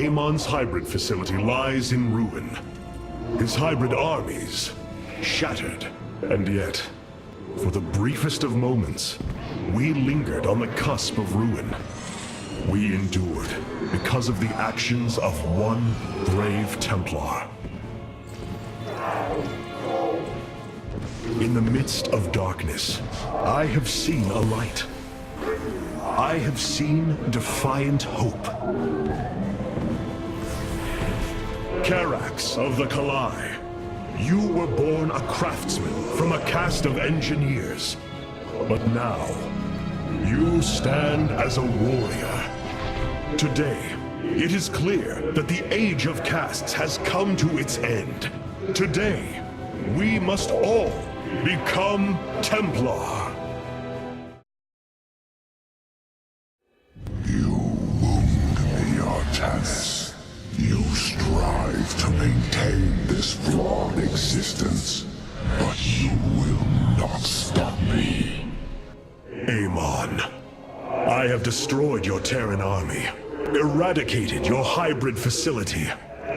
Amon's hybrid facility lies in ruin. His hybrid armies shattered. And yet, for the briefest of moments, we lingered on the cusp of ruin. We endured because of the actions of one brave Templar. In the midst of darkness, I have seen a light. I have seen defiant hope. Carax of the Kalai, you were born a craftsman from a caste of engineers. But now, you stand as a warrior. Today, it is clear that the age of castes has come to its end. Today, we must all become Templar. You wound me, Artanis. You strive to maintain this flawed existence, but you will not stop me. Amon, I have destroyed your Terran army, eradicated your hybrid facility,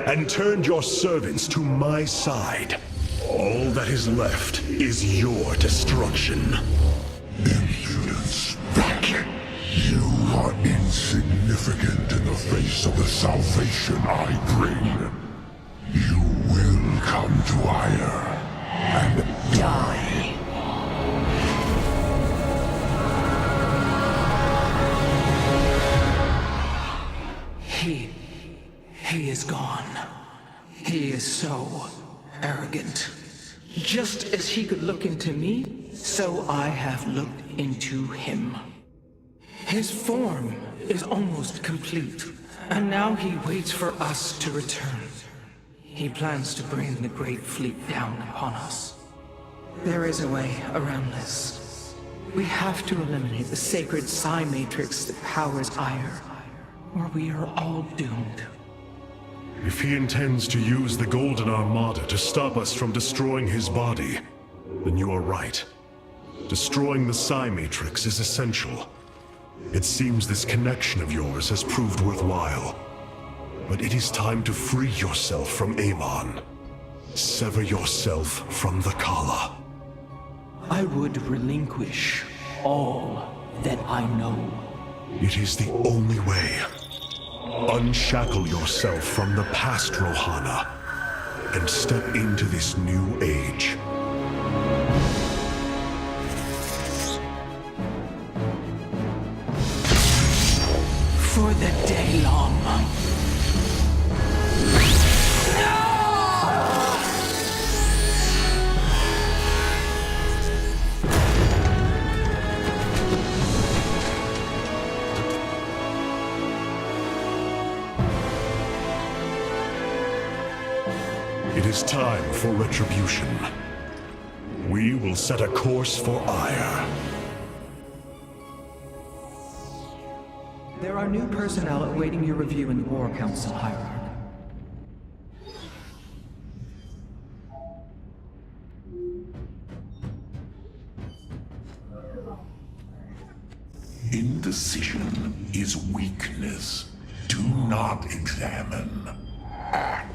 and turned your servants to my side. All that is left is your destruction. Impudence, Beck. You are insignificant in the face of the salvation I bring. You will come to Ire and die. He is gone. He is so arrogant. Just as he could look into me, so I have looked into him. His form is almost complete, and now he waits for us to return. He plans to bring the Great Fleet down upon us. There is a way around this. We have to eliminate the sacred psi matrix that powers Ire, or we are all doomed. If he intends to use the Golden Armada to stop us from destroying his body, then you are right. Destroying the psi matrix is essential. It seems this connection of yours has proved worthwhile. But it is time to free yourself from Amon. Sever yourself from the Kala. I would relinquish all that I know. It is the only way. Unshackle yourself from the past, Rohana, and step into this new age. For the day long. It is time for retribution. We will set a course for Ire. There are new personnel awaiting your review in the War Council hierarchy. Indecision is weakness. Do not examine. Act.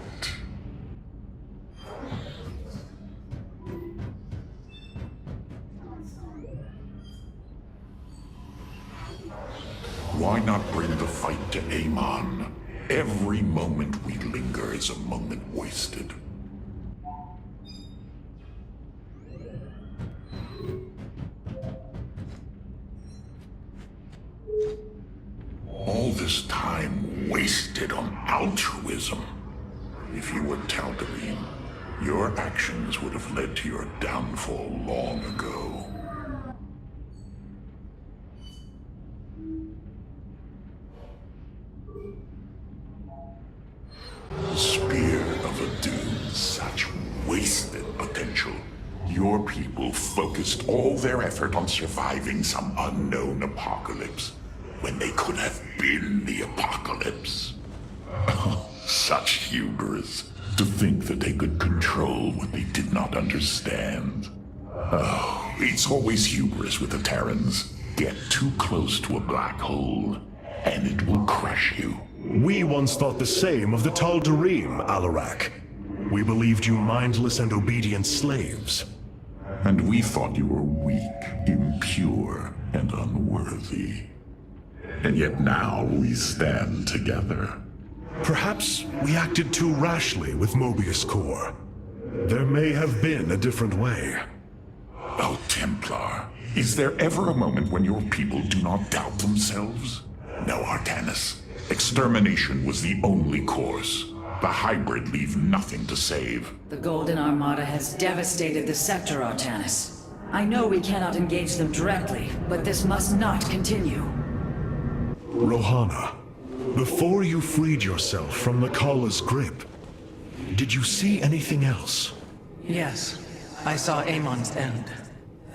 Why not bring the fight to Amon? Every moment we linger is a moment wasted. All this time wasted on altruism. If you were Tal'Darim, your actions would have led to your downfall long ago. Spear of Adun, such wasted potential. Your people focused all their effort on surviving some unknown apocalypse, when they could have been the apocalypse. Such hubris, to think that they could control what they did not understand. Oh, it's always hubris with the Terrans. Get too close to a black hole, and it will crush you. We once thought the same of the Tal'Darim, Alarak. We believed you mindless and obedient slaves. And we thought you were weak, impure, and unworthy. And yet now we stand together. Perhaps we acted too rashly with Mobius Core. There may have been a different way. Oh, Templar, is there ever a moment when your people do not doubt themselves? No, Artanis. Extermination was the only course. The hybrid leave nothing to save. The Golden Armada has devastated the sector, Artanis. I know we cannot engage them directly, but this must not continue. Rohana, before you freed yourself from the Kala's grip, did you see anything else? Yes, I saw Amon's end.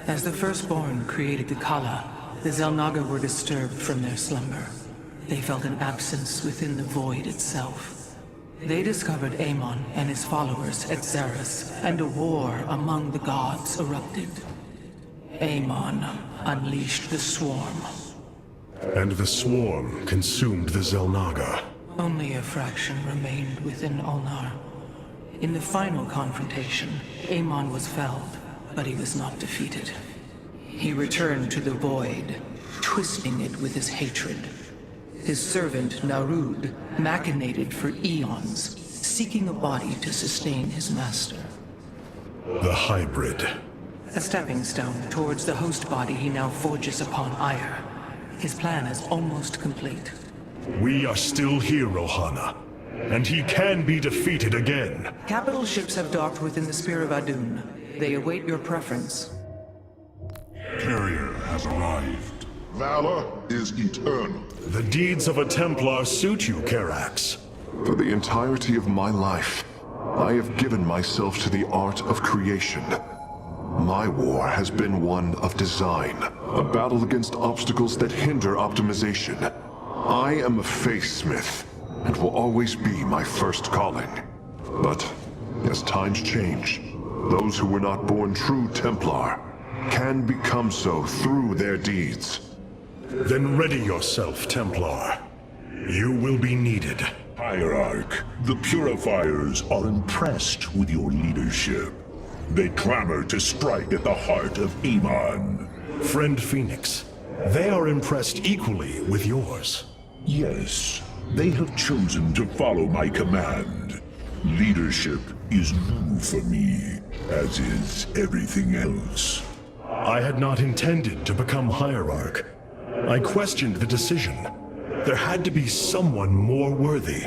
As the Firstborn created the Kala, the Xel'Naga were disturbed from their slumber. They felt an absence within the void itself. They discovered Amon and his followers at Xeris, and a war among the gods erupted. Amon unleashed the Swarm. And the Swarm consumed the Xel'Naga. Only a fraction remained within Ulnar. In the final confrontation, Amon was felled, but he was not defeated. He returned to the void, twisting it with his hatred. His servant, Narud, machinated for eons, seeking a body to sustain his master. The hybrid. A stepping stone towards the host body he now forges upon Ire. His plan is almost complete. We are still here, Rohana, and he can be defeated again. Capital ships have docked within the Spear of Adun. They await your preference. Carrier has arrived. Valor is eternal. The deeds of a Templar suit you, Karax. For the entirety of my life, I have given myself to the art of creation. My war has been one of design, a battle against obstacles that hinder optimization. I am a faithsmith, and will always be my first calling. But, as times change, those who were not born true Templar can become so through their deeds. Then ready yourself, Templar. You will be needed. Hierarch, the Purifiers are impressed with your leadership. They clamor to strike at the heart of Amon. Friend Phoenix, they are impressed equally with yours. Yes, they have chosen to follow my command. Leadership is new for me, as is everything else. I had not intended to become Hierarch. I questioned the decision. There had to be someone more worthy.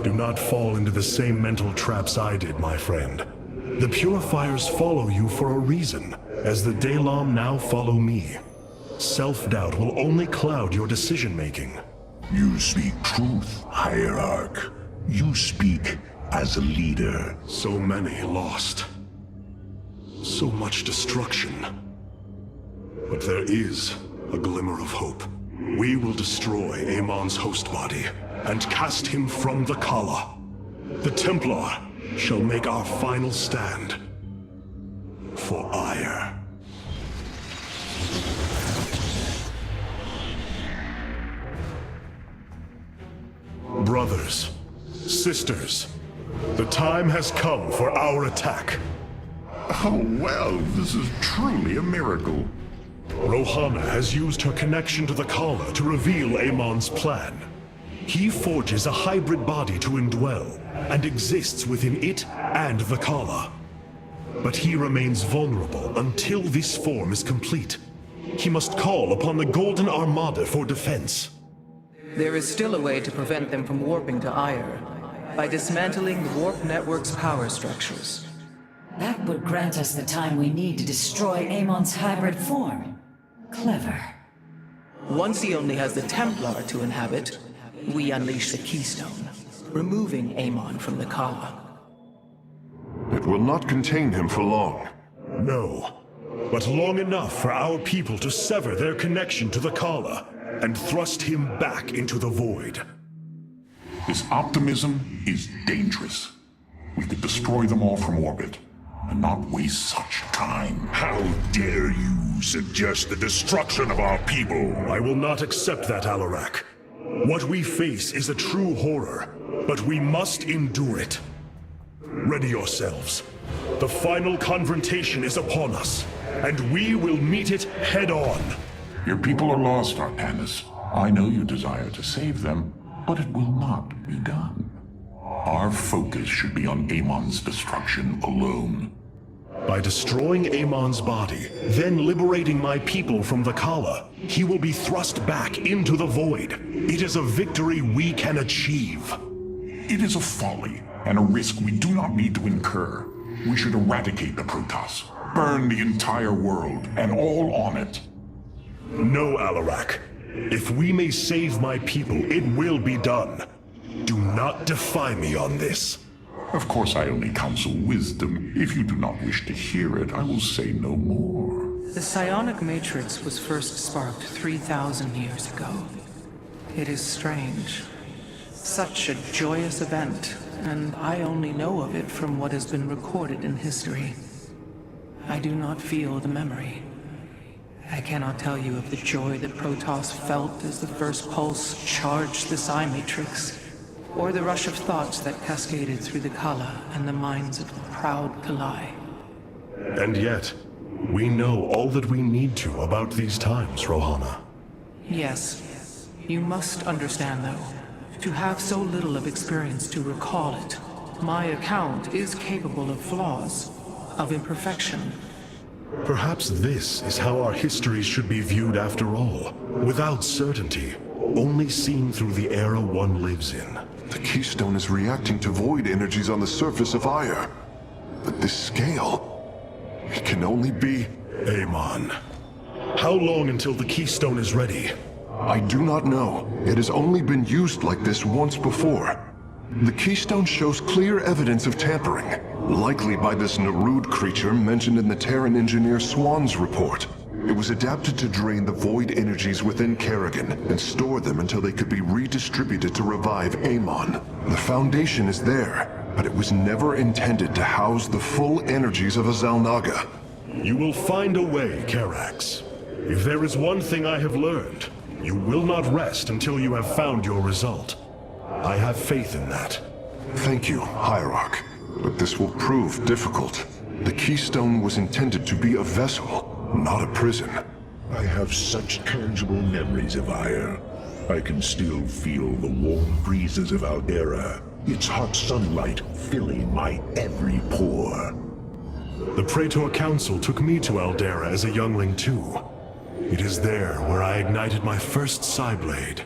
Do not fall into the same mental traps I did, my friend. The Purifiers follow you for a reason, as the Dalam now follow me. Self-doubt will only cloud your decision-making. You speak truth, Hierarch. You speak as a leader. So many lost. So much destruction. But there is a glimmer of hope. We will destroy Amon's host body and cast him from the Kala. The Templar shall make our final stand for Ire. Brothers, sisters, the time has come for our attack. Oh, well, this is truly a miracle. Rohana has used her connection to the Kala to reveal Amon's plan. He forges a hybrid body to indwell, and exists within it and the Kala. But he remains vulnerable until this form is complete. He must call upon the Golden Armada for defense. There is still a way to prevent them from warping to Ire, by dismantling the warp network's power structures. That would grant us the time we need to destroy Amon's hybrid form. Clever. Once he only has the Templar to inhabit, we unleash the Keystone, removing Amon from the Kala. It will not contain him for long. No, but long enough for our people to sever their connection to the Kala and thrust him back into the void. This optimism is dangerous. We could destroy them all from orbit, and not waste such time. How dare you suggest the destruction of our people? I will not accept that, Alarak. What we face is a true horror, but we must endure it. Ready yourselves. The final confrontation is upon us, and we will meet it head-on. Your people are lost, Artanis. I know you desire to save them, but it will not be done. Our focus should be on Amon's destruction alone. By destroying Amon's body, then liberating my people from the Khala, he will be thrust back into the void. It is a victory we can achieve. It is a folly and a risk we do not need to incur. We should eradicate the Protoss, burn the entire world and all on it. No, Alarak. If we may save my people, it will be done. Do not defy me on this. Of course, I only counsel wisdom. If you do not wish to hear it, I will say no more. The psionic matrix was first sparked 3,000 years ago. It is strange. Such a joyous event, and I only know of it from what has been recorded in history. I do not feel the memory. I cannot tell you of the joy that Protoss felt as the first pulse charged the psi matrix, or the rush of thoughts that cascaded through the Khala and the minds of the proud Kalai. And yet, we know all that we need to about these times, Rohana. Yes. You must understand, though, to have so little of experience to recall it, my account is capable of flaws, of imperfection. Perhaps this is how our histories should be viewed after all, without certainty, only seen through the era one lives in. The Keystone is reacting to void energies on the surface of Ire. But this scale, it can only be... Amon. How long until the Keystone is ready? I do not know. It has only been used like this once before. The Keystone shows clear evidence of tampering, likely by this Narud creature mentioned in the Terran engineer Swan's report. It was adapted to drain the void energies within Kerrigan and store them until they could be redistributed to revive Amon. The foundation is there, but it was never intended to house the full energies of a Zalnaga. You will find a way, Karax. If there is one thing I have learned, you will not rest until you have found your result. I have faith in that. Thank you, Hierarch. But this will prove difficult. The Keystone was intended to be a vessel, not a prison. I have such tangible memories of Ire. I can still feel the warm breezes of Aldera, its hot sunlight filling my every pore. The Praetor Council took me to Aldera as a youngling too. It is there where I ignited my first Psyblade.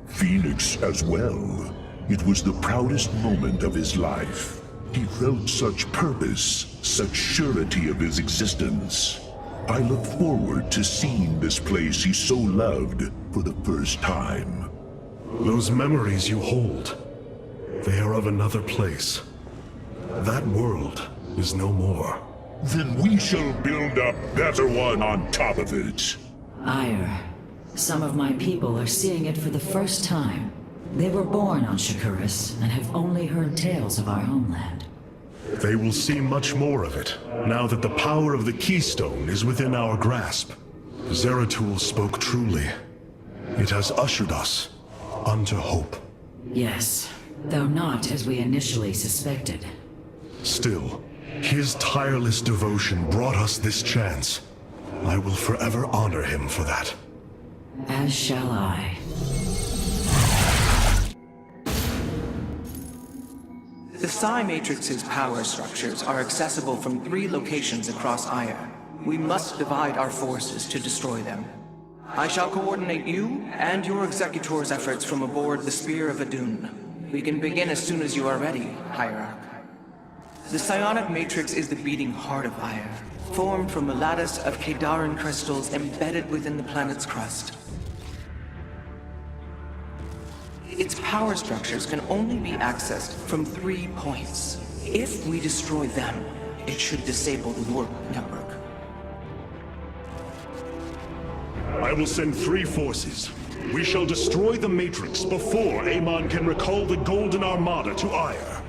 Phoenix as well. It was the proudest moment of his life. He felt such purpose, such surety of his existence. I look forward to seeing this place he so loved for the first time. Those memories you hold, they are of another place. That world is no more. Then we shall build a better one on top of it. Ire. Some of my people are seeing it for the first time. They were born on Shakuras and have only heard tales of our homeland. They will see much more of it, now that the power of the Keystone is within our grasp. Zeratul spoke truly. It has ushered us unto hope. Yes, though not as we initially suspected. Still, his tireless devotion brought us this chance. I will forever honor him for that. As shall I. The Psi Matrix's power structures are accessible from 3 locations across Ire. We must divide our forces to destroy them. I shall coordinate you and your Executor's efforts from aboard the Spear of Adun. We can begin as soon as you are ready, Hierarch. The Psionic Matrix is the beating heart of Ire, formed from a lattice of Kadaran crystals embedded within the planet's crust. Its power structures can only be accessed from 3 points. If we destroy them, it should disable the warp network. I will send 3 forces. We shall destroy the Matrix before Amon can recall the Golden Armada to Ire.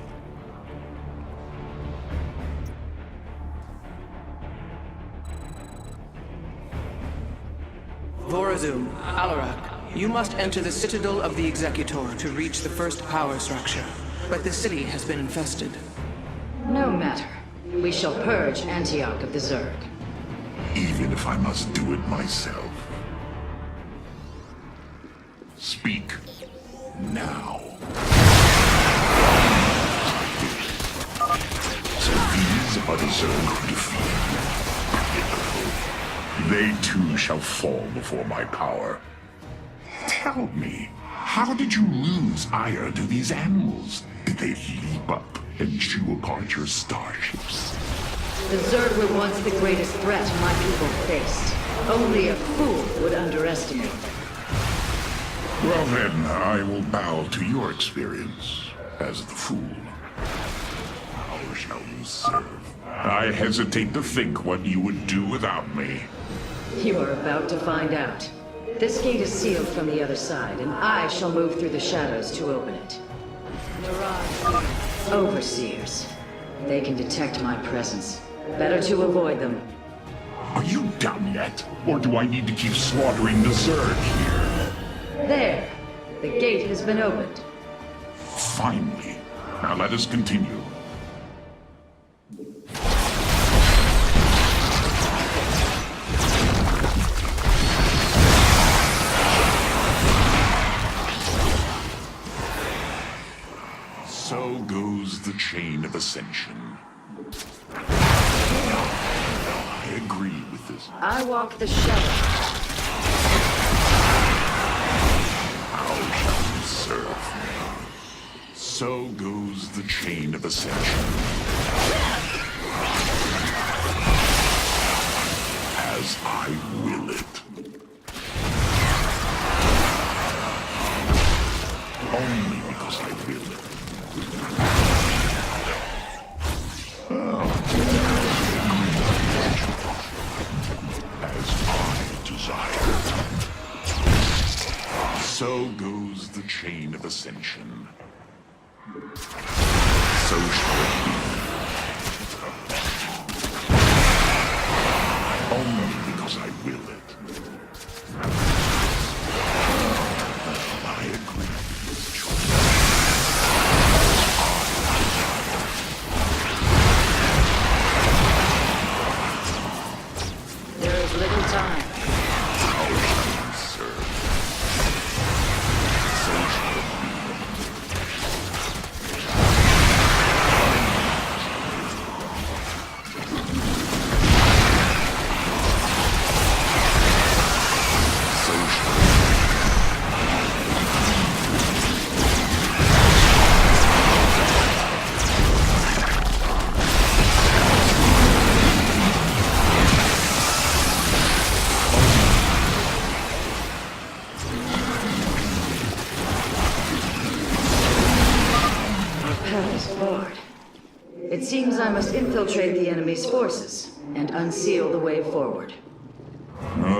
Vorazun, Alarak, You must enter the Citadel of the Executor to reach the first power structure. But the city has been infested. No matter. We shall purge Antioch of the Zerg. Even if I must do it myself. Speak now. So these are the Zerg who defeated me. They too shall fall before my power. Tell me, how did you lose ire to these animals? Did they leap up and chew apart your starships? The Zerg were once the greatest threat my people faced. Only a fool would underestimate them. Well then, I will bow to your experience as the fool. How shall you serve? I hesitate to think what you would do without me. You are about to find out. This gate is sealed from the other side, and I shall move through the shadows to open it. Mirage. Overseers. They can detect my presence. Better to avoid them. Are you done yet? Or do I need to keep slaughtering the Zerg here? There. The gate has been opened. Finally. Now let us continue. So goes the chain of ascension. I agree with this. I walk the shadow. How shall you serve me? So goes the chain of ascension. As I will it. Only because I will it. As I desire. So goes the chain of ascension. So shall it be. Only because I will it. I agree with this choice. There is little time. How shall you serve? So shall it be. So shall it be. Path is barred. It seems I must infiltrate the enemy's forces and unseal the way forward.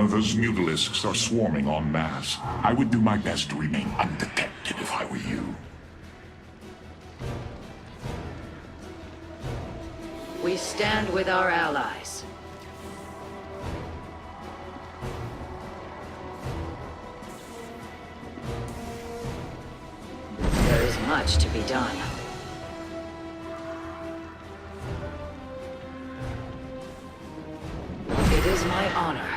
Those mutalisks are swarming en masse. I would do my best to remain undetected if I were you. We stand with our allies. There is much to be done. It is my honor.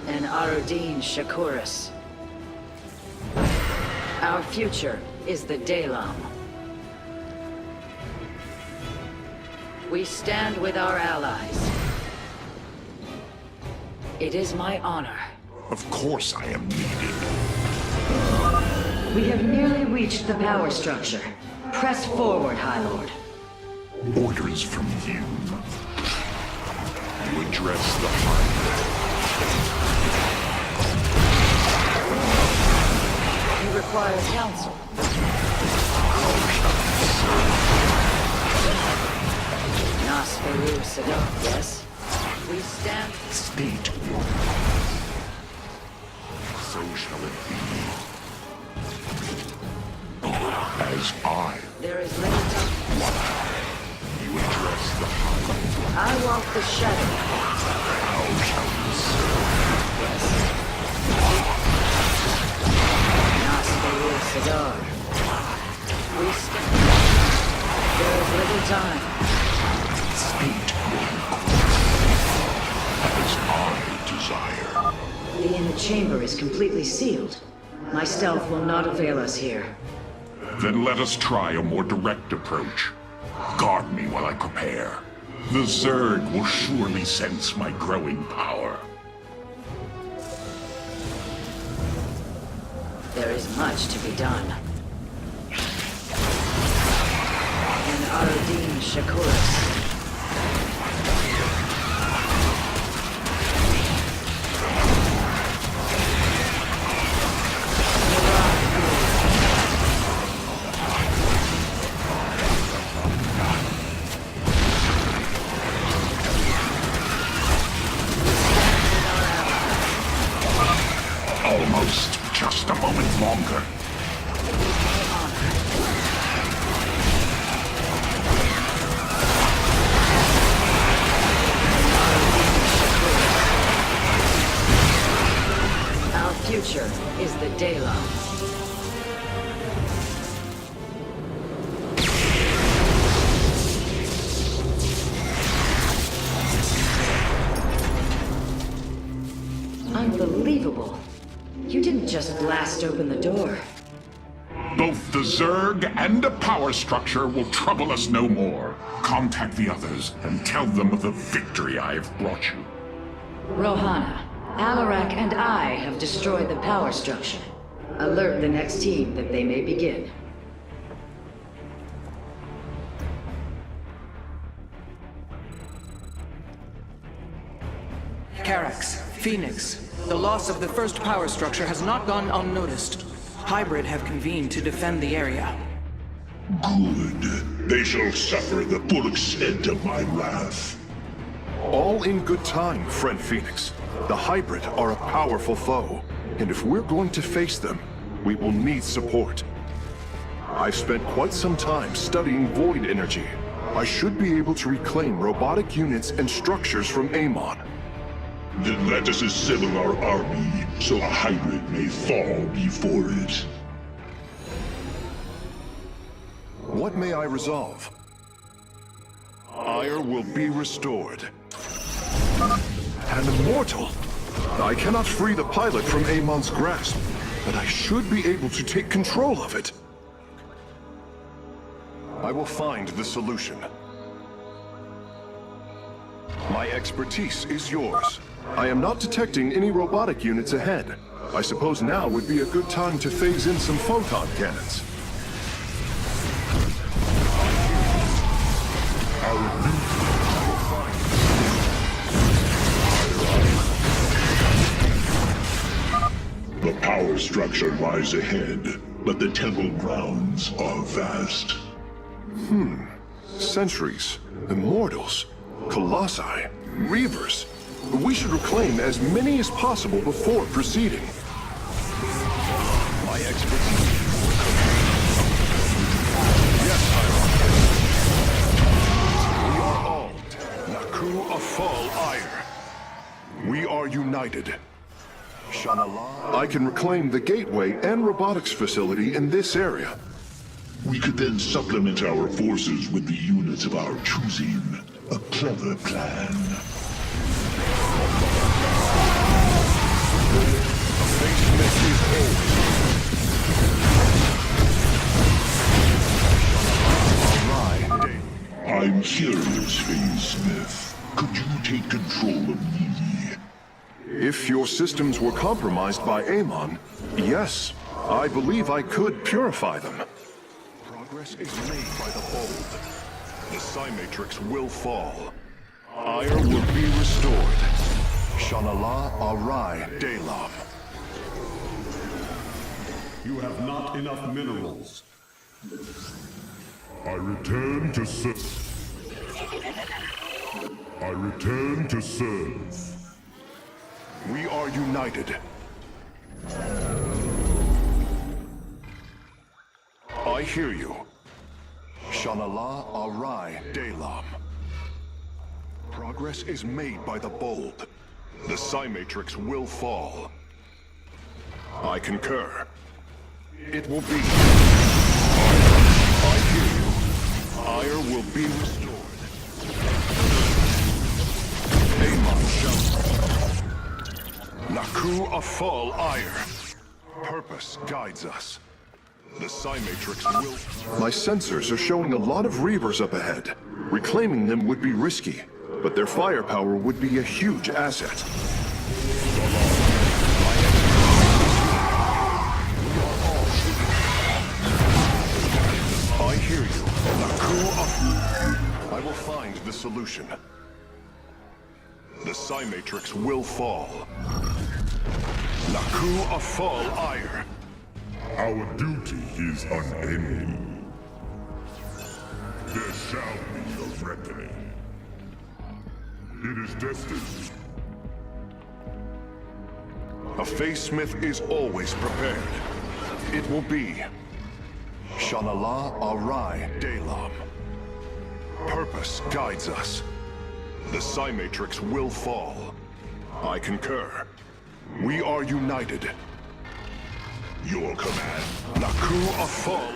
And Arudin Shakuris. Our future is the Dalam. We stand with our allies. It is my honor. Of course I am needed. We have nearly reached the power structure. Press forward, High Lord. Orders from you. You address the heart. He requires counsel. Nasferu Sadok, yes? We stand... State your so shall it be. As I, There is little time. you address the heart. I walk the shadow. How shall you serve? Cigar. We step. There is little time. Fate as I desire. The inner chamber is completely sealed. My stealth will not avail us here. Then let us try a more direct approach. Guard me while I prepare. The Zerg will surely sense my growing power. There is much to be done. And Aradin Shakuras. Almost. Just a moment longer. Our future is the Daylight. Unbelievable. You didn't just blast open the door. Both the Zerg and the power structure will trouble us no more. Contact the others and tell them of the victory I have brought you. Rohana, Alarak and I have destroyed the power structure. Alert the next team that they may begin. Carax, Phoenix, the loss of the first power structure has not gone unnoticed. Hybrid have convened to defend the area. Good. They shall suffer the full extent of my wrath. All in good time, friend Phoenix. The Hybrid are a powerful foe, and if we're going to face them, we will need support. I've spent quite some time studying void energy. I should be able to reclaim robotic units and structures from Amon. Then let us assemble our army, so a hybrid may fall before it. What may I resolve? Ire will be restored. An immortal! I cannot free the pilot from Amon's grasp, but I should be able to take control of it. I will find the solution. My expertise is yours. I am not detecting any robotic units ahead. I suppose now would be a good time to phase in some photon cannons. The power structure lies ahead, but the temple grounds are vast. Sentries, Immortals, Colossi, Reavers. We should reclaim as many as possible before proceeding. My expertise. Yes, Iron. We are armed. Naku Afal Ire. We are united. Shanala. I can reclaim the gateway and robotics facility in this area. We could then supplement our forces with the units of our choosing. A clever plan. I'm curious, Phase Smith. Could you take control of me? If your systems were compromised by Amon, yes, I believe I could purify them. Progress is made by the bold. The Psi Matrix will fall. Ire will be restored. Shanala Arai Delam. You have not enough minerals. I return to serve. I return to serve. We are united. I hear you. Shanala Arai Delam. Progress is made by the bold. The Psi-Matrix will fall. I concur. It will be. I hear you. Ire will be restored. Amon shall. Naku afal Ire. Purpose guides us. The Psi-Matrix will... My sensors are showing a lot of Reavers up ahead. Reclaiming them would be risky, but their firepower would be a huge asset. I hear you. I will find the solution. The Psi-Matrix will fall. Naku afal Ire. Our duty is unending. There shall be a reckoning. It is destined. A Face-Smith is always prepared. It will be. Shanala Arai Delam. Purpose guides us. The Psi-Matrix will fall. I concur. We are united. Your command. Naku afal.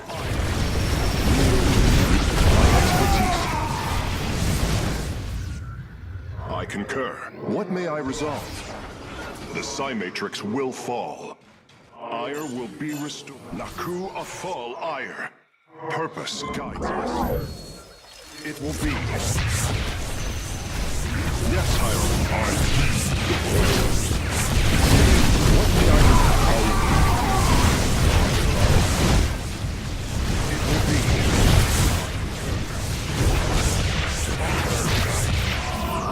I concur. What may I resolve? The Psi-Matrix will fall. Ire will be restored. Naku afal Ire. Purpose guides us. It will be. Yes, Hyrule. What may I resolve? It will be.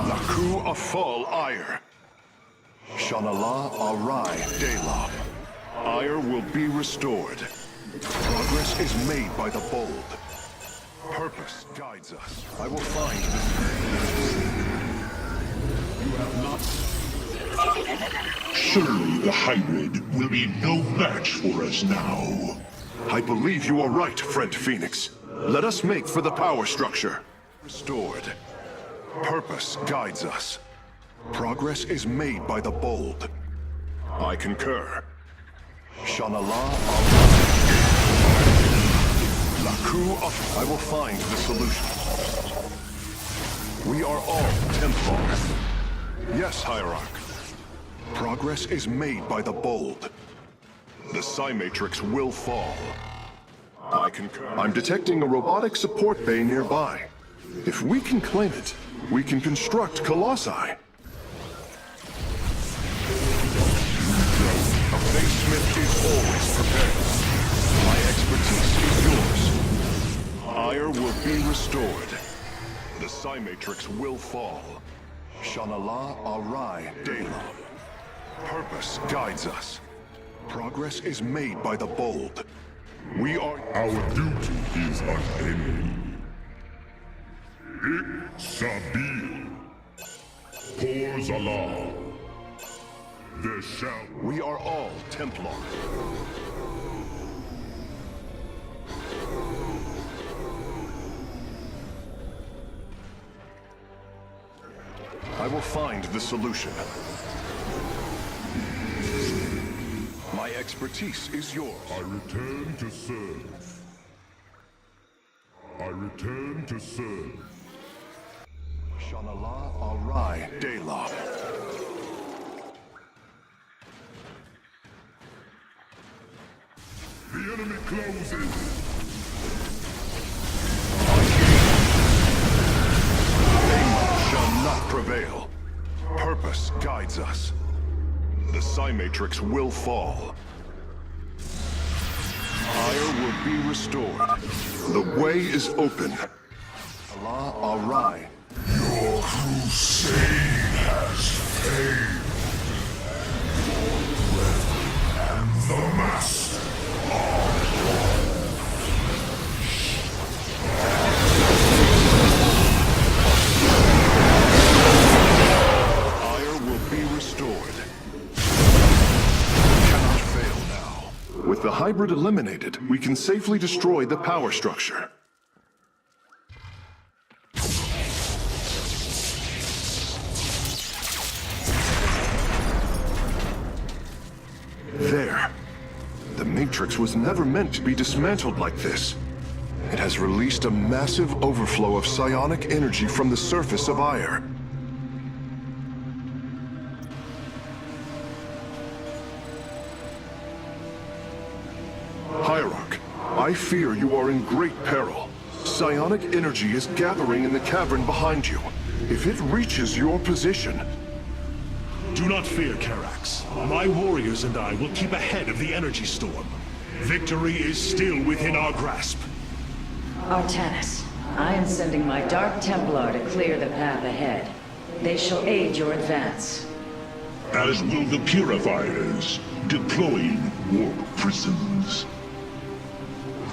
Naku afal Ire. Shanala Arai Delam. Ire will be restored. Progress is made by the bold. Purpose guides us. I will find this. You have not... Surely the hybrid will be no match for us now. I believe you are right, friend Phoenix. Let us make for the power structure. Restored. Purpose guides us. Progress is made by the bold. I concur. Shanala Naku I will find the solution. We are all Templar. Yes, Hierarch. Progress is made by the bold. The Psi-Matrix will fall. I concur. I'm detecting a robotic support bay nearby. If we can claim it, we can construct Colossi. A Face-Smith is always prepared. My expertise is yours. Ire will be restored. The Psi-Matrix will fall. Shanala Arai Delam. Purpose guides us. Progress is made by the bold. We are... Our duty is unending. Ik Sabil. Por Zalal. There shall... We are all Templar. I will find the solution. My expertise is yours. I return to serve. I return to serve. Shanala Arai Delam. The enemy closes. Shall not prevail. Purpose guides us. The Psi-Matrix will fall. Ire will be restored. The way is open. Allah Arai. Your crusade has failed. And the master With the hybrid eliminated, we can safely destroy the power structure. there. The Matrix was never meant to be dismantled like this. It has released a massive overflow of psionic energy from the surface of Ire. Hierarch, I fear you are in great peril. Psionic energy is gathering in the cavern behind you. If it reaches your position... Do not fear, Karax. My warriors and I will keep ahead of the energy storm. Victory is still within our grasp. Artanis, I am sending my Dark Templar to clear the path ahead. They shall aid your advance. As will the Purifiers, deploying warp prisons.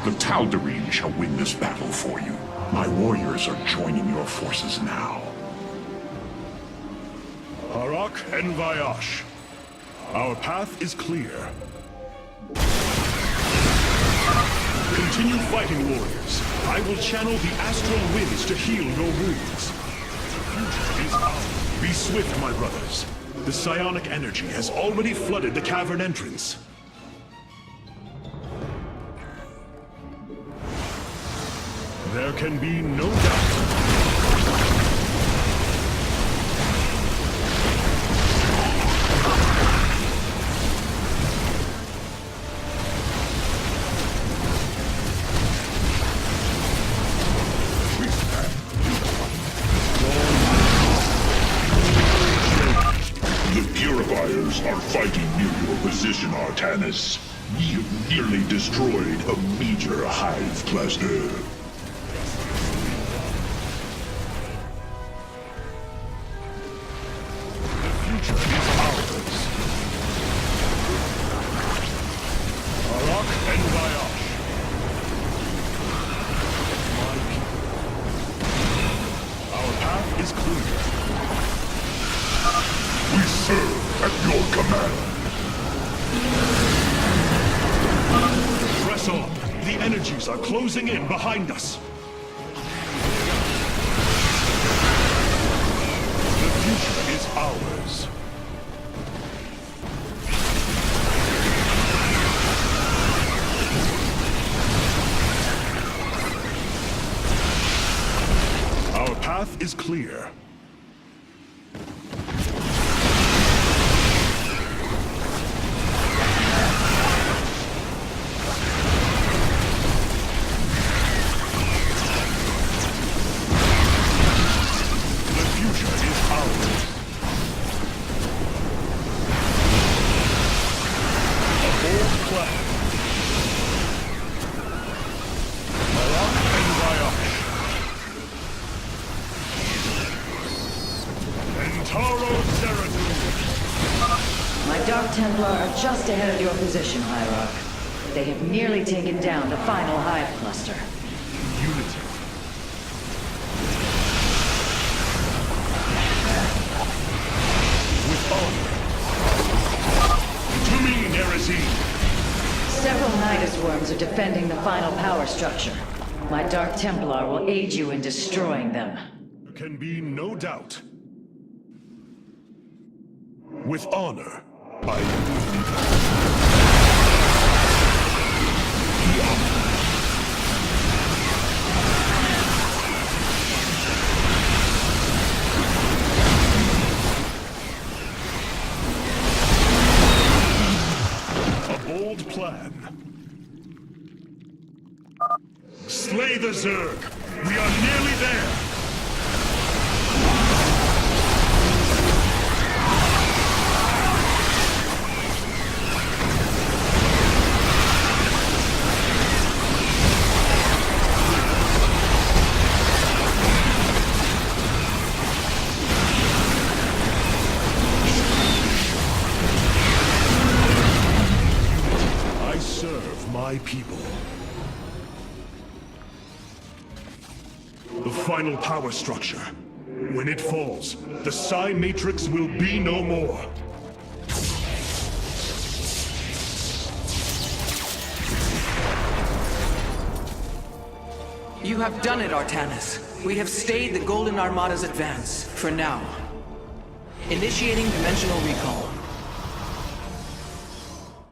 The Tal'Darim shall win this battle for you. My warriors are joining your forces now. Harak and Vayash. Our path is clear. Continue fighting, warriors. I will channel the astral winds to heal your wounds. The future is ours. Be swift, my brothers. The psionic energy has already flooded the cavern entrance. There can be no doubt. Are fighting near your position, Artanis. We have nearly destroyed a major hive cluster. The future is ours. Harak and Vayash. My people. Our path is clear. We serve at your command. Press on. The energies are closing in behind us. The future is ours. Our path is clear. My Dark Templar are just ahead of your position, Hierarch. They have nearly taken down the final hive cluster. Unity. With honor. To me, Nerazine. Several Nidus worms are defending the final power structure. My Dark Templar will aid you in destroying them. There can be no doubt. With honor, a bold plan. Slay the Zerg. We are nearly there. My people. The final power structure. When it falls, the Psi Matrix will be no more. You have done it, Artanis. We have stayed the Golden Armada's advance, for now. Initiating dimensional recall.